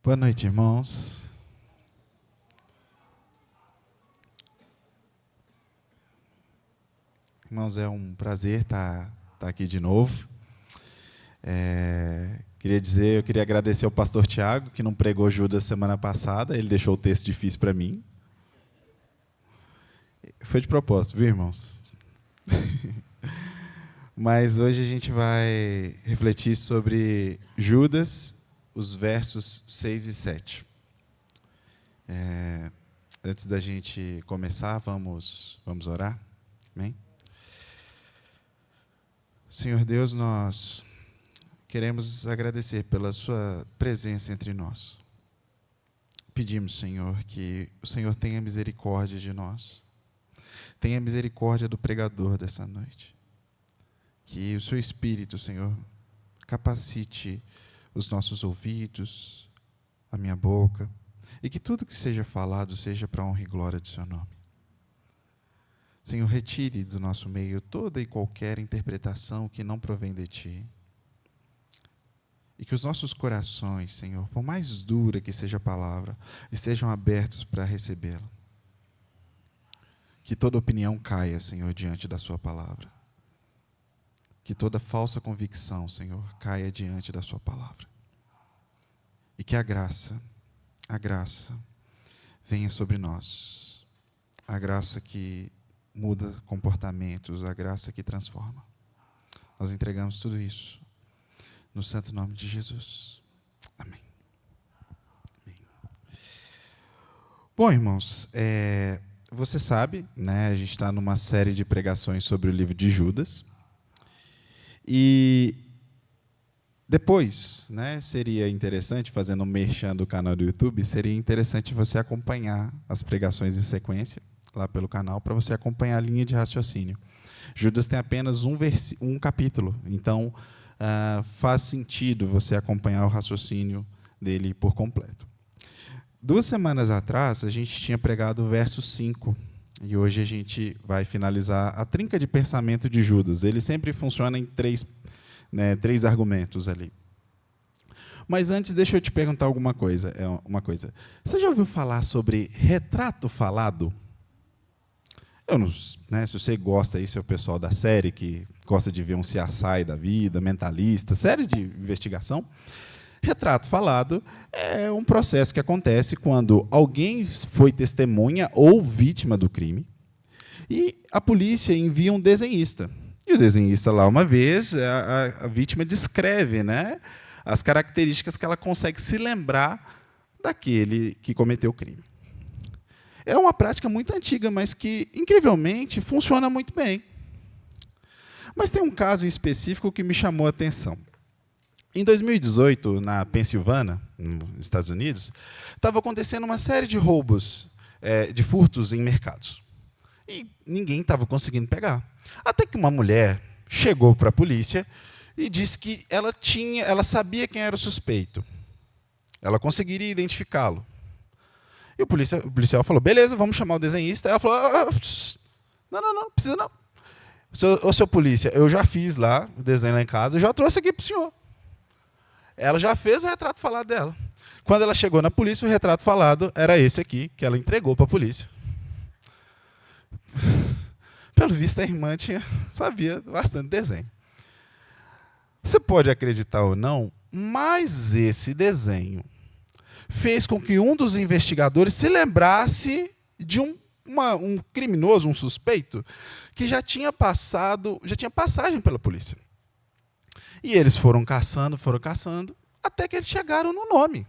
Boa noite, irmãos. Irmãos, é um prazer estar aqui de novo. Eu queria agradecer ao pastor Tiago, que não pregou Judas semana passada, ele deixou o texto difícil para mim. Foi de propósito, viu, irmãos? Mas hoje a gente vai refletir sobre Judas, os versos 6 e 7. Antes da gente começar, vamos orar? Amém? Senhor Deus, nós queremos agradecer pela sua presença entre nós. Pedimos, Senhor, que o Senhor tenha misericórdia de nós. Tenha misericórdia do pregador dessa noite. Que o seu Espírito, Senhor, capacite os nossos ouvidos, a minha boca, e que tudo que seja falado seja para a honra e glória do seu nome. Senhor, retire do nosso meio toda e qualquer interpretação que não provém de ti. E que os nossos corações, Senhor, por mais dura que seja a palavra, estejam abertos para recebê-la. Que toda opinião caia, Senhor, diante da sua palavra. Que toda falsa convicção, Senhor, caia diante da sua palavra. E que a graça venha sobre nós. A graça que muda comportamentos, a graça que transforma. Nós entregamos tudo isso no santo nome de Jesus. Amém. Amém. Bom, irmãos, você sabe, né, a gente está numa série de pregações sobre o livro de Judas. E depois, né, seria interessante, fazendo um merchan do canal do YouTube, seria interessante você acompanhar as pregações em sequência, lá pelo canal, para você acompanhar a linha de raciocínio. Judas tem apenas um capítulo, então faz sentido você acompanhar o raciocínio dele por completo. 2 semanas atrás, a gente tinha pregado o verso 5, e hoje a gente vai finalizar a trinca de pensamento de Judas. Ele sempre funciona em três argumentos ali. Mas antes, deixa eu te perguntar uma coisa. Você já ouviu falar sobre retrato falado? Eu não, né, se você gosta, isso é o pessoal da série, que gosta de ver um CSI da vida, Mentalista, série de investigação. Retrato falado é um processo que acontece quando alguém foi testemunha ou vítima do crime e a polícia envia um desenhista. E o desenhista, lá uma vez, a vítima descreve, né, as características que ela consegue se lembrar daquele que cometeu o crime. É uma prática muito antiga, mas que, incrivelmente, funciona muito bem. Mas tem um caso em específico que me chamou a atenção. Em 2018, na Pensilvânia, nos Estados Unidos, estava acontecendo uma série de roubos, de furtos em mercados. E ninguém estava conseguindo pegar. Até que uma mulher chegou para a polícia e disse que ela sabia quem era o suspeito. Ela conseguiria identificá-lo. E o policial falou, beleza, vamos chamar o desenhista. Ela falou, não precisa não. Seu polícia, eu já fiz lá o desenho lá em casa, eu já trouxe aqui para o senhor. Ela já fez o retrato falado dela. Quando ela chegou na polícia, o retrato falado era esse aqui, que ela entregou para a polícia. Pelo visto, a irmã sabia bastante desenho. Você pode acreditar ou não, mas esse desenho fez com que um dos investigadores se lembrasse de um criminoso, um suspeito, que já tinha passagem pela polícia. E eles foram caçando, até que eles chegaram no nome.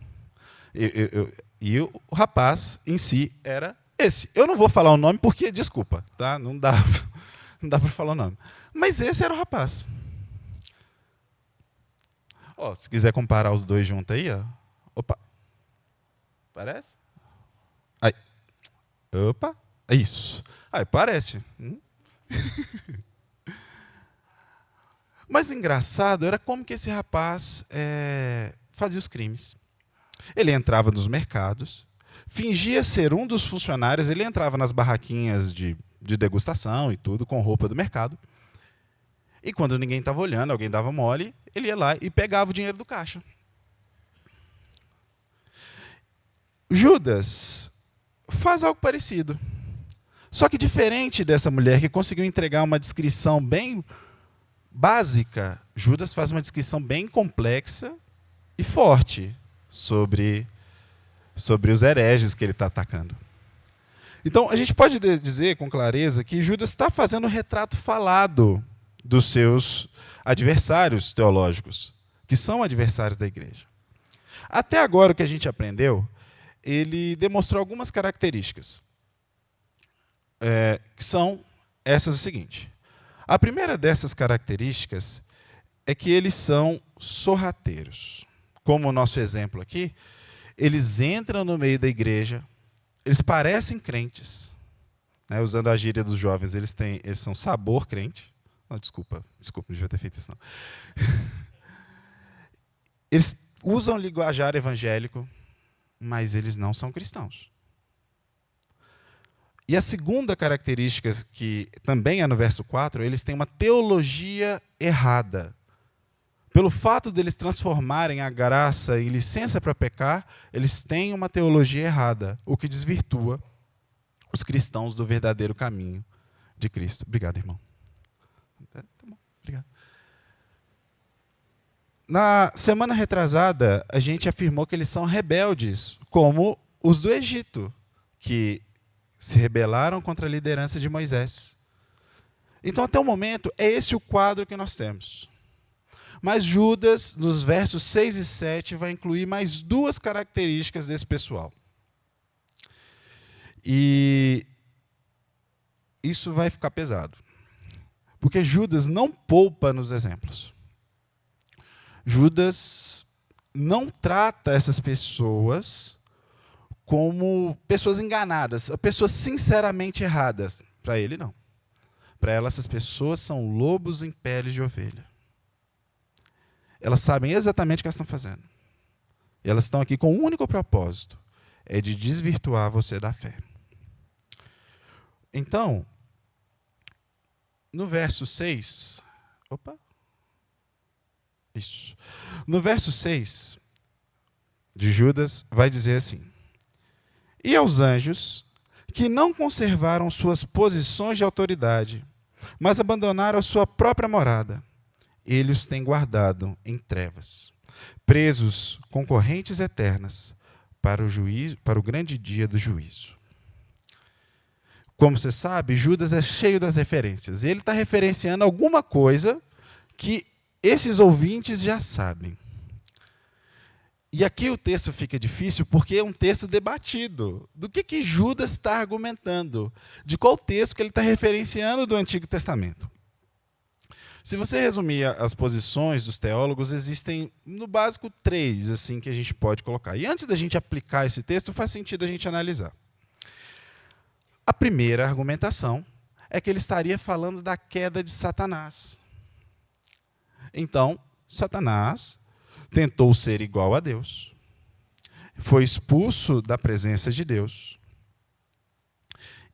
E o rapaz em si era esse. Eu não vou falar o nome porque, desculpa, tá? Não dá para falar o nome. Mas esse era o rapaz. Ó, se quiser comparar os dois juntos aí, ó. Opa. Parece? Aí. Opa. Isso. Aí, parece. Mas o engraçado era como que esse rapaz fazia os crimes. Ele entrava nos mercados, fingia ser um dos funcionários, ele entrava nas barraquinhas de degustação e tudo, com roupa do mercado. E quando ninguém estava olhando, alguém dava mole, ele ia lá e pegava o dinheiro do caixa. Judas faz algo parecido. Só que diferente dessa mulher que conseguiu entregar uma descrição bem básica, Judas faz uma descrição bem complexa e forte sobre os hereges que ele está atacando. Então, a gente pode dizer com clareza que Judas está fazendo um retrato falado dos seus adversários teológicos, que são adversários da igreja. Até agora, o que a gente aprendeu, ele demonstrou algumas características, que são essas o seguinte. A primeira dessas características é que eles são sorrateiros. Como o nosso exemplo aqui, eles entram no meio da igreja, eles parecem crentes, né, usando a gíria dos jovens, eles são sabor crente. Não, desculpa, não devia ter feito isso não. Eles usam linguajar evangélico, mas eles não são cristãos. E a segunda característica, que também é no verso 4, eles têm uma teologia errada. Pelo fato deles transformarem a graça em licença para pecar, eles têm uma teologia errada, o que desvirtua os cristãos do verdadeiro caminho de Cristo. Obrigado, irmão. Tá bom, obrigado. Na semana retrasada, a gente afirmou que eles são rebeldes, como os do Egito, que se rebelaram contra a liderança de Moisés. Então, até o momento, é esse o quadro que nós temos. Mas Judas, nos versos 6 e 7, vai incluir mais duas características desse pessoal. E isso vai ficar pesado. Porque Judas não poupa nos exemplos. Judas não trata essas pessoas como pessoas enganadas, pessoas sinceramente erradas. Para ele, não. Para ela, essas pessoas são lobos em peles de ovelha. Elas sabem exatamente o que elas estão fazendo. E elas estão aqui com um único propósito, é de desvirtuar você da fé. Então, no verso 6... Isso. No verso 6 de Judas, vai dizer assim: e aos anjos que não conservaram suas posições de autoridade, mas abandonaram a sua própria morada, ele os tem guardado em trevas, presos com correntes eternas para o grande dia do juízo. Como você sabe, Judas é cheio das referências. Ele está referenciando alguma coisa que esses ouvintes já sabem. E aqui o texto fica difícil porque é um texto debatido. Do que Judas está argumentando? De qual texto que ele está referenciando do Antigo Testamento? Se você resumir as posições dos teólogos, existem, no básico, 3 assim, que a gente pode colocar. E antes da gente aplicar esse texto, faz sentido a gente analisar. A primeira argumentação é que ele estaria falando da queda de Satanás. Então, Satanás tentou ser igual a Deus, foi expulso da presença de Deus,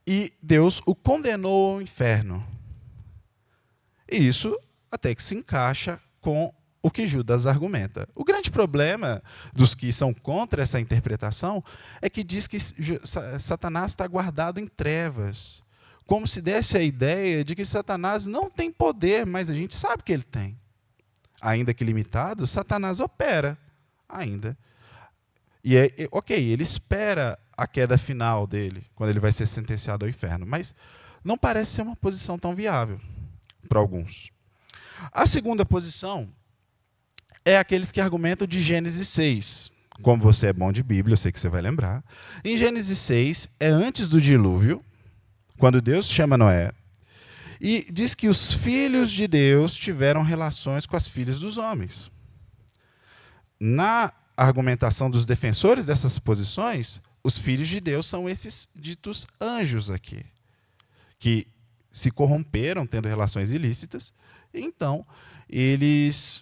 e Deus o condenou ao inferno. E isso até que se encaixa com o que Judas argumenta. O grande problema dos que são contra essa interpretação é que diz que Satanás está guardado em trevas, como se desse a ideia de que Satanás não tem poder, mas a gente sabe que ele tem. Ainda que limitado, Satanás opera ainda. E ele espera a queda final dele, quando ele vai ser sentenciado ao inferno. Mas não parece ser uma posição tão viável para alguns. A segunda posição é aqueles que argumentam de Gênesis 6. Como você é bom de Bíblia, eu sei que você vai lembrar. Em Gênesis 6, é antes do dilúvio, quando Deus chama Noé, e diz que os filhos de Deus tiveram relações com as filhas dos homens. Na argumentação dos defensores dessas posições, os filhos de Deus são esses ditos anjos aqui, que se corromperam tendo relações ilícitas, e então eles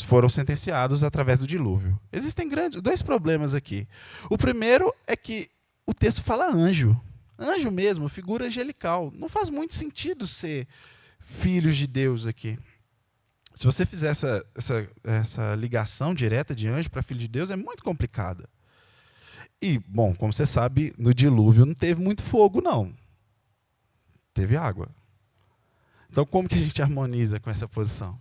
foram sentenciados através do dilúvio. Existem 2 problemas aqui. O primeiro é que o texto fala anjo. Anjo mesmo, figura angelical. Não faz muito sentido ser filhos de Deus aqui. Se você fizer essa ligação direta de anjo para filho de Deus, é muito complicada. E, bom, como você sabe, no dilúvio não teve muito fogo, não. Teve água. Então, como que a gente harmoniza com essa posição?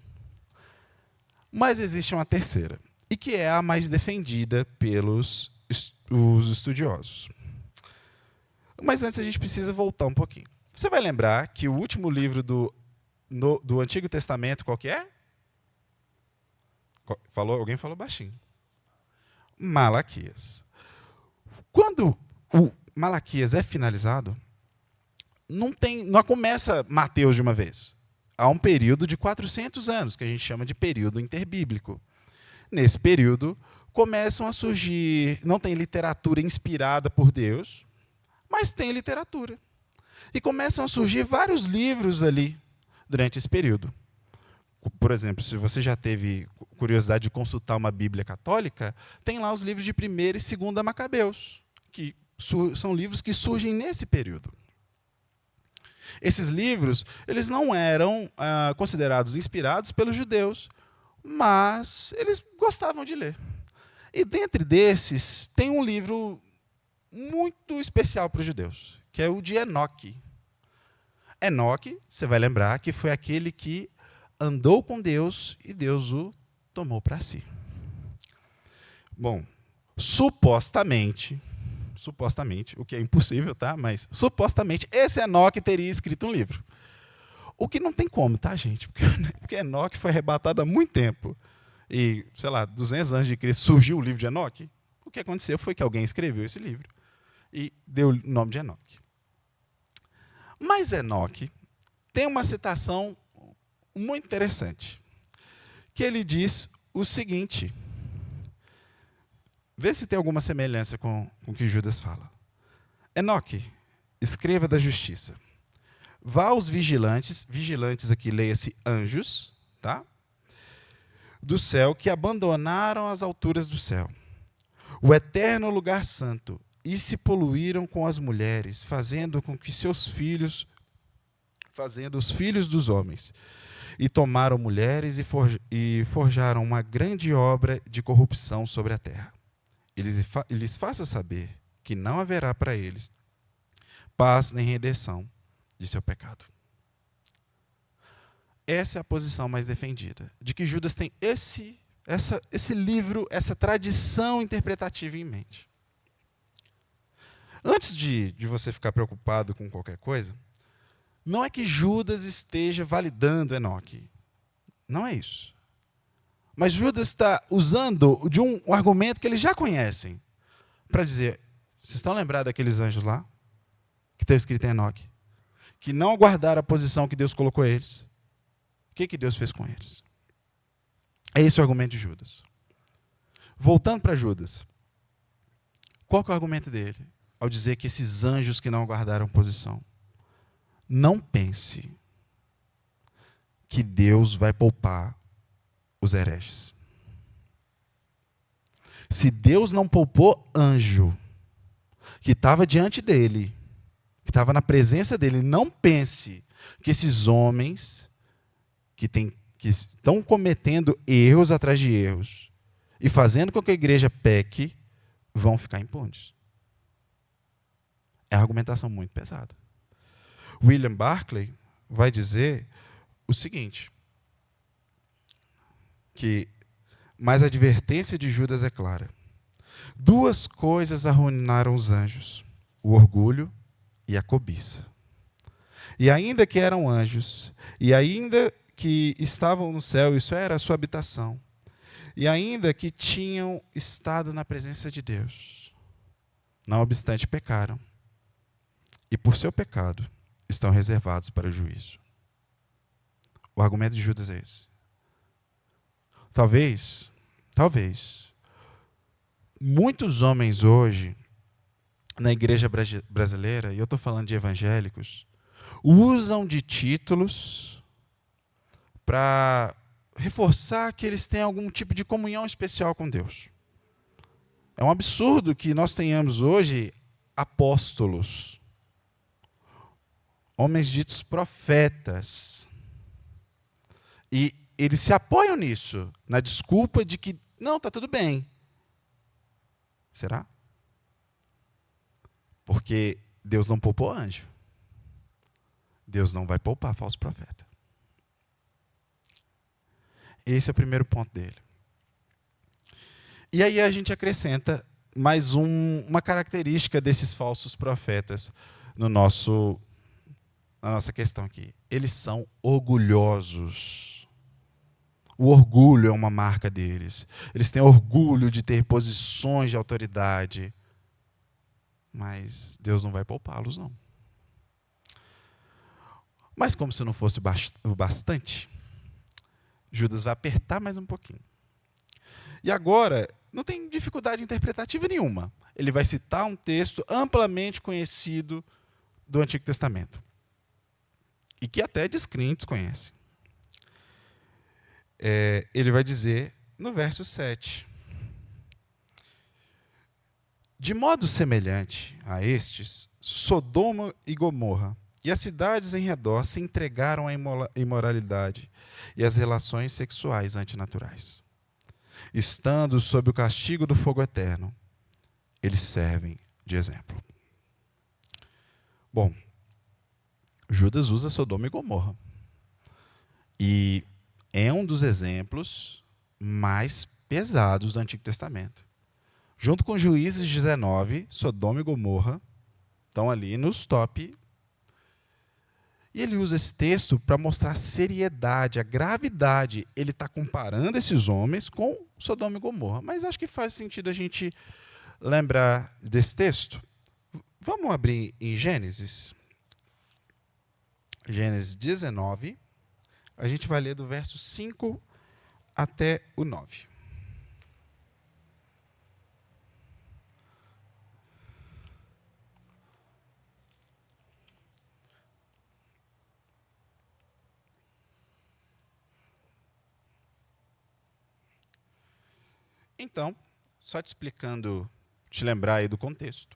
Mas existe uma terceira, e que é a mais defendida pelos os estudiosos. Mas antes a gente precisa voltar um pouquinho. Você vai lembrar que o último livro do Antigo Testamento, qual que é? Alguém falou baixinho. Malaquias. Quando o Malaquias é finalizado, não começa Mateus de uma vez. Há um período de 400 anos, que a gente chama de período interbíblico. Nesse período, começam a surgir, não tem literatura inspirada por Deus, mas tem literatura. E começam a surgir vários livros ali, durante esse período. Por exemplo, se você já teve curiosidade de consultar uma Bíblia católica, tem lá os livros de 1ª e 2ª Macabeus, que são livros que surgem nesse período. Esses livros, eles não eram considerados inspirados pelos judeus, mas eles gostavam de ler. E dentre desses, tem um livro muito especial para os judeus, que é o de Enoque. Enoque, você vai lembrar que foi aquele que andou com Deus e Deus o tomou para si. Bom, supostamente, o que é impossível, tá? Mas supostamente esse Enoque teria escrito um livro. O que não tem como, tá, gente? Porque Enoque foi arrebatado há muito tempo. E, sei lá, 200 anos de Cristo surgiu o livro de Enoque. O que aconteceu foi que alguém escreveu esse livro e deu o nome de Enoque. Mas Enoque tem uma citação muito interessante, que ele diz o seguinte. Vê se tem alguma semelhança com o que Judas fala. Enoque, escreva da justiça. Vá aos vigilantes aqui leia-se anjos, tá? Do céu, que abandonaram as alturas do céu, o eterno lugar santo, e se poluíram com as mulheres, fazendo os filhos dos homens, e tomaram mulheres e forjaram uma grande obra de corrupção sobre a terra. E lhes faça saber que não haverá para eles paz nem redenção de seu pecado. Essa é a posição mais defendida, de que Judas tem esse livro, essa tradição interpretativa em mente. Antes de você ficar preocupado com qualquer coisa, não é que Judas esteja validando Enoque. Não é isso. Mas Judas está usando de um argumento que eles já conhecem para dizer, vocês estão lembrados daqueles anjos lá? Que estão escritos em Enoque? Que não aguardaram a posição que Deus colocou eles? O que Deus fez com eles? É esse o argumento de Judas. Voltando para Judas. Qual que é o argumento dele? Ao dizer que esses anjos que não aguardaram posição. Não pense que Deus vai poupar os hereges. Se Deus não poupou anjo que estava diante dele, que estava na presença dele, não pense que esses homens que estão cometendo erros atrás de erros e fazendo com que a igreja peque, vão ficar impunes. É uma argumentação muito pesada. William Barclay vai dizer o seguinte, mas a advertência de Judas é clara. 2 coisas arruinaram os anjos, o orgulho e a cobiça. E ainda que eram anjos, e ainda que estavam no céu, isso era a sua habitação, e ainda que tinham estado na presença de Deus, não obstante pecaram, e por seu pecado estão reservados para o juízo. O argumento de Judas é esse. Talvez, muitos homens hoje, na igreja brasileira, e eu estou falando de evangélicos, usam de títulos para reforçar que eles têm algum tipo de comunhão especial com Deus. É um absurdo que nós tenhamos hoje apóstolos, homens ditos profetas, e eles se apoiam nisso, na desculpa de que, não, está tudo bem. Será? Porque Deus não poupou anjo. Deus não vai poupar falso profeta. Esse é o primeiro ponto dele. E aí a gente acrescenta mais uma característica desses falsos profetas na nossa questão aqui. Eles são orgulhosos. O orgulho é uma marca deles. Eles têm orgulho de ter posições de autoridade. Mas Deus não vai poupá-los, não. Mas como se não fosse o bastante, Judas vai apertar mais um pouquinho. E agora, não tem dificuldade interpretativa nenhuma. Ele vai citar um texto amplamente conhecido do Antigo Testamento. E que até descrentes conhecem. Ele vai dizer no verso 7. De modo semelhante a estes, Sodoma e Gomorra e as cidades em redor se entregaram à imoralidade e às relações sexuais antinaturais. Estando sob o castigo do fogo eterno, eles servem de exemplo. Bom, Judas usa Sodoma e Gomorra. E é um dos exemplos mais pesados do Antigo Testamento. Junto com Juízes 19, Sodoma e Gomorra estão ali nos top. E ele usa esse texto para mostrar a seriedade, a gravidade. Ele está comparando esses homens com Sodoma e Gomorra. Mas acho que faz sentido a gente lembrar desse texto. Vamos abrir em Gênesis. Gênesis 19. A gente vai ler do verso 5 até o 9. Então, só te explicando, te lembrar aí do contexto.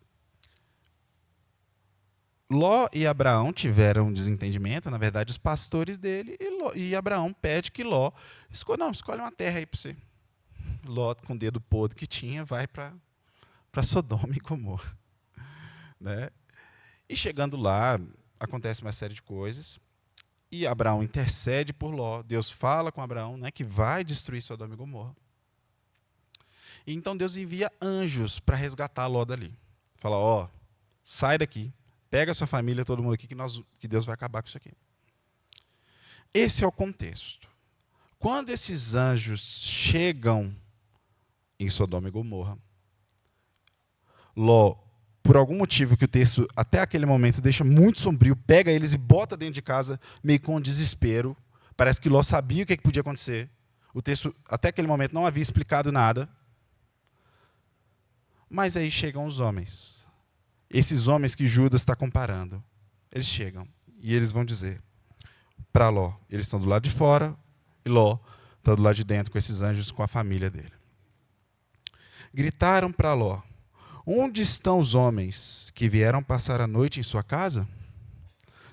Ló e Abraão tiveram um desentendimento, na verdade, os pastores dele, e Abraão pede que Ló escolhe uma terra aí para você. Ló, com o dedo podre que tinha, vai para Sodoma e Gomorra. Né? E chegando lá, acontece uma série de coisas, e Abraão intercede por Ló. Deus fala com Abraão, né, que vai destruir Sodoma e Gomorra. E então Deus envia anjos para resgatar Ló dali. Fala, sai daqui, pega a sua família, todo mundo aqui, que Deus vai acabar com isso aqui. Esse é o contexto. Quando esses anjos chegam em Sodoma e Gomorra, Ló, por algum motivo que o texto, até aquele momento, deixa muito sombrio, pega eles e bota dentro de casa, meio com desespero. Parece que Ló sabia o que podia acontecer. O texto, até aquele momento, não havia explicado nada. Mas aí chegam os homens. Esses homens que Judas está comparando. Eles chegam e eles vão dizer para Ló. Eles estão do lado de fora e Ló está do lado de dentro com esses anjos, com a família dele. Gritaram para Ló: onde estão os homens que vieram passar a noite em sua casa?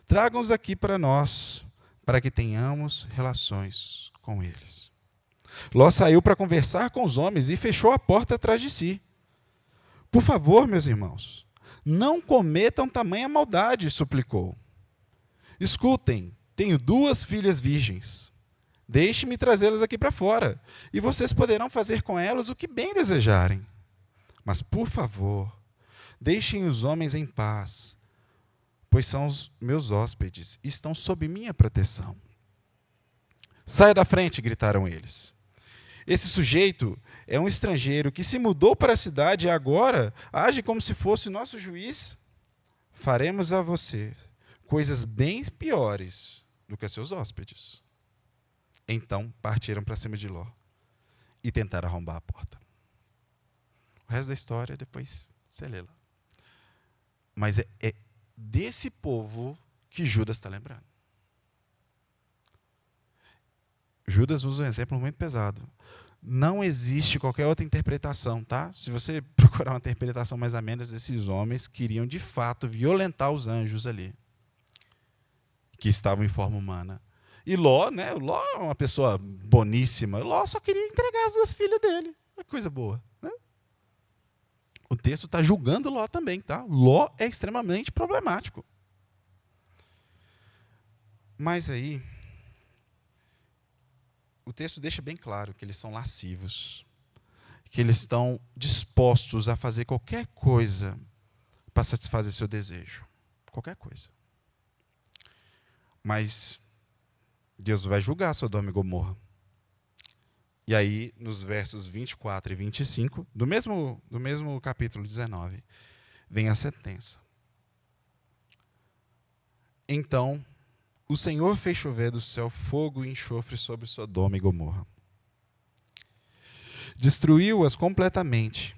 Tragam-os aqui para nós, para que tenhamos relações com eles. Ló saiu para conversar com os homens e fechou a porta atrás de si. Por favor, meus irmãos, não cometam tamanha maldade, suplicou. Escutem, tenho 2 filhas virgens. Deixe-me trazê-las aqui para fora, e vocês poderão fazer com elas o que bem desejarem. Mas, por favor, deixem os homens em paz, pois são os meus hóspedes e estão sob minha proteção. Saia da frente, gritaram eles. Esse sujeito é um estrangeiro que se mudou para a cidade e agora age como se fosse nosso juiz. Faremos a você coisas bem piores do que a seus hóspedes. Então partiram para cima de Ló e tentaram arrombar a porta. O resto da história depois você lê lá. Mas é desse povo que Judas está lembrando. Judas usa um exemplo muito pesado. Não existe qualquer outra interpretação, tá? Se você procurar uma interpretação mais amena, esses homens queriam de fato violentar os anjos ali, que estavam em forma humana. E Ló, né? Ló é uma pessoa boníssima. Ló só queria entregar as 2 filhas dele. É coisa boa, né? O texto está julgando Ló também, tá? Ló é extremamente problemático. Mas aí, o texto deixa bem claro que eles são lascivos, que eles estão dispostos a fazer qualquer coisa para satisfazer seu desejo. Qualquer coisa. Mas Deus vai julgar Sodoma e Gomorra. E aí, nos versos 24 e 25, do mesmo capítulo 19, vem a sentença. Então, o Senhor fez chover do céu fogo e enxofre sobre Sodoma e Gomorra. Destruiu-as completamente.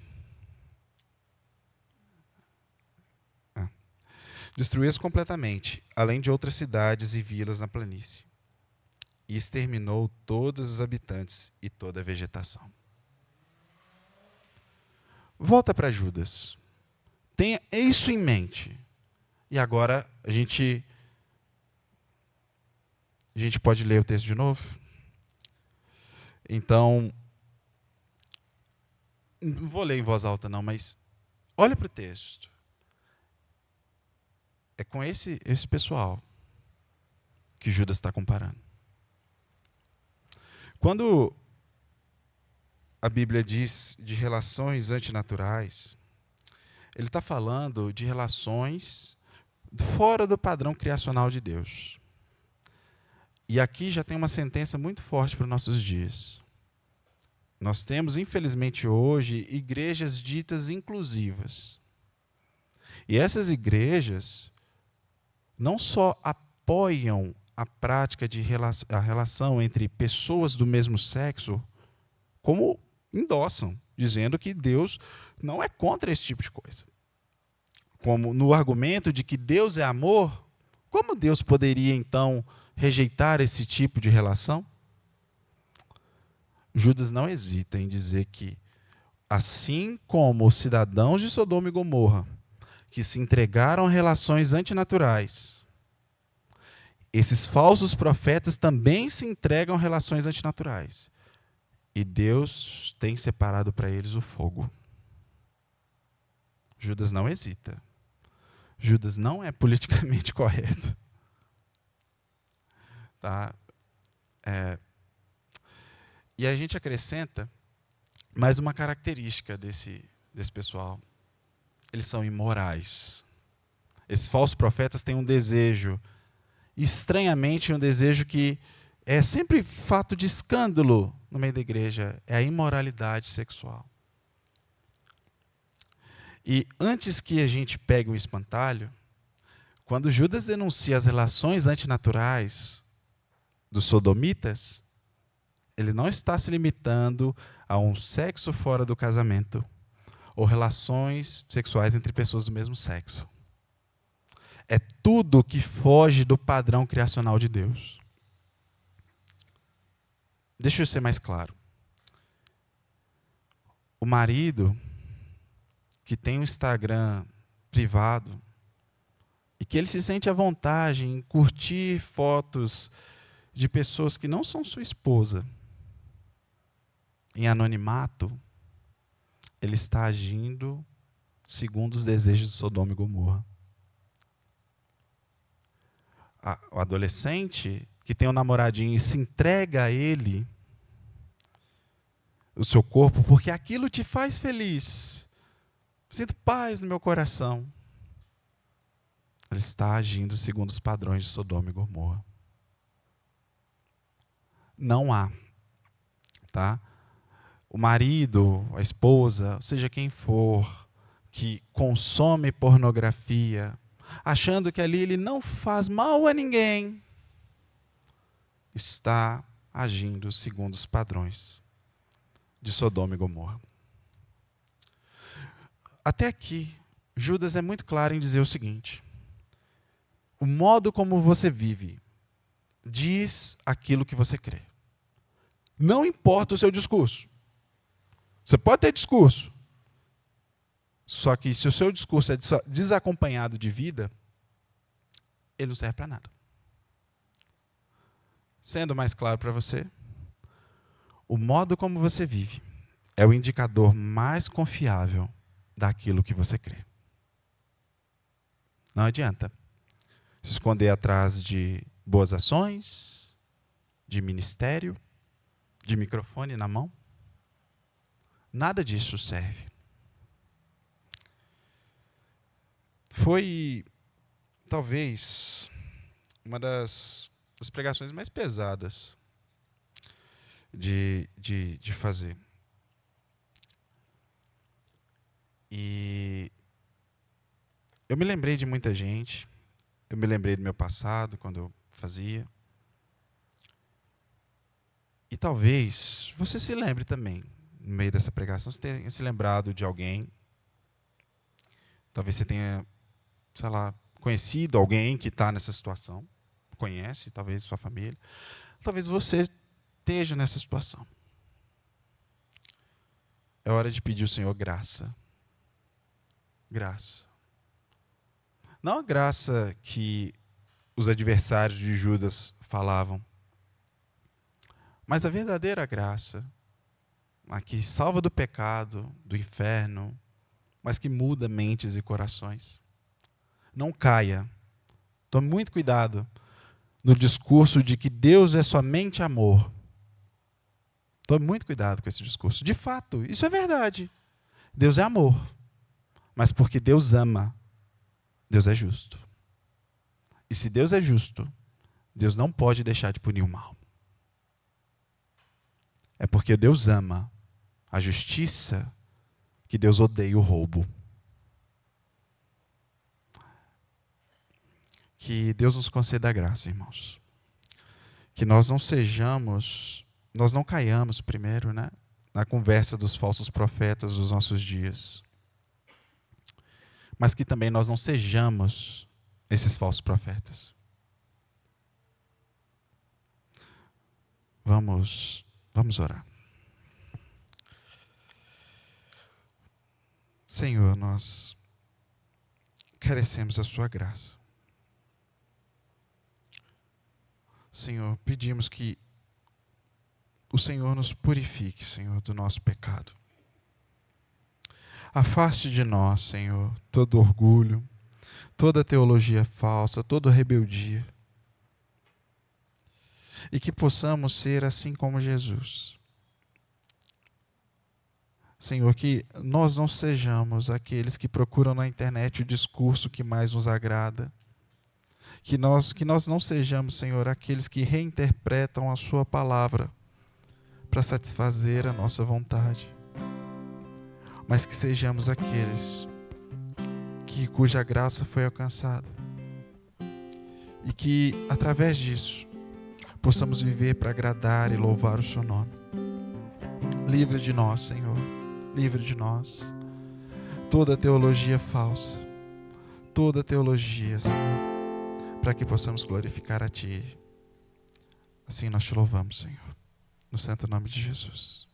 Destruiu-as completamente, além de outras cidades e vilas na planície. E exterminou todos os habitantes e toda a vegetação. Volta para Judas. Tenha isso em mente. E agora a gente pode ler o texto de novo? Então, não vou ler em voz alta não, mas olha para o texto. É com esse pessoal que Judas está comparando. Quando a Bíblia diz de relações antinaturais, ele está falando de relações fora do padrão criacional de Deus. E aqui já tem uma sentença muito forte para os nossos dias. Nós temos, infelizmente, hoje, igrejas ditas inclusivas. E essas igrejas não só apoiam a prática de a relação entre pessoas do mesmo sexo, como endossam, dizendo que Deus não é contra esse tipo de coisa. Como no argumento de que Deus é amor, como Deus poderia, então, rejeitar esse tipo de relação? Judas não hesita em dizer que, assim como os cidadãos de Sodoma e Gomorra, que se entregaram a relações antinaturais, esses falsos profetas também se entregam a relações antinaturais. E Deus tem separado para eles o fogo. Judas não hesita. Judas não é politicamente correto. Tá? E a gente acrescenta mais uma característica desse pessoal. Eles são imorais. Esses falsos profetas têm um desejo, estranhamente um desejo que é sempre fato de escândalo no meio da igreja, é a imoralidade sexual. E antes que a gente pegue um espantalho, quando Judas denuncia as relações antinaturais dos sodomitas, ele não está se limitando a um sexo fora do casamento ou relações sexuais entre pessoas do mesmo sexo. É tudo que foge do padrão criacional de Deus. Deixa eu ser mais claro. O marido que tem um Instagram privado e que ele se sente à vontade em curtir fotos de pessoas que não são sua esposa, em anonimato, ele está agindo segundo os desejos de Sodoma e Gomorra. O adolescente que tem um namoradinho e se entrega a ele, o seu corpo, porque aquilo te faz feliz. Sinto paz no meu coração. Ele está agindo segundo os padrões de Sodoma e Gomorra. Não há, tá? O marido, a esposa, seja quem for, que consome pornografia, achando que ali ele não faz mal a ninguém, está agindo segundo os padrões de Sodoma e Gomorra. Até aqui, Judas é muito claro em dizer o seguinte: o modo como você vive diz aquilo que você crê. Não importa o seu discurso. Você pode ter discurso, só que se o seu discurso é desacompanhado de vida, ele não serve para nada. Sendo mais claro para você, o modo como você vive é o indicador mais confiável daquilo que você crê. Não adianta se esconder atrás de boas ações, de ministério, de microfone na mão. Nada disso serve. Foi, talvez, uma das pregações mais pesadas de fazer. E eu me lembrei de muita gente, eu me lembrei do meu passado, quando eu fazia. E talvez você se lembre também, no meio dessa pregação, você tenha se lembrado de alguém. Talvez você tenha, sei lá, conhecido alguém que está nessa situação. Conhece, talvez sua família. Talvez você esteja nessa situação. É hora de pedir ao Senhor graça. Graça. Não a graça que os adversários de Judas falavam, mas a verdadeira graça, a que salva do pecado, do inferno, mas que muda mentes e corações. Não caia. Tome muito cuidado no discurso de que Deus é somente amor. Tome muito cuidado com esse discurso. De fato, isso é verdade. Deus é amor. Mas porque Deus ama, Deus é justo. E se Deus é justo, Deus não pode deixar de punir o mal. É porque Deus ama a justiça que Deus odeia o roubo. Que Deus nos conceda a graça, irmãos. Que nós não caiamos primeiro, né, na conversa dos falsos profetas dos nossos dias. Mas que também nós não sejamos esses falsos profetas. Vamos orar. Senhor, nós carecemos a sua graça. Senhor, pedimos que o Senhor nos purifique, Senhor, do nosso pecado. Afaste de nós, Senhor, todo orgulho, toda teologia falsa, toda rebeldia. E que possamos ser assim como Jesus. Senhor, que nós não sejamos aqueles que procuram na internet o discurso que mais nos agrada. Que nós não sejamos, Senhor, aqueles que reinterpretam a sua palavra para satisfazer a nossa vontade. Mas que sejamos aqueles cuja graça foi alcançada. E que, através disso, possamos viver para agradar e louvar o seu nome. Livre de nós, Senhor. Livre de nós. Toda teologia falsa. Toda teologia, Senhor. Para que possamos glorificar a Ti. Assim nós te louvamos, Senhor. No santo nome de Jesus.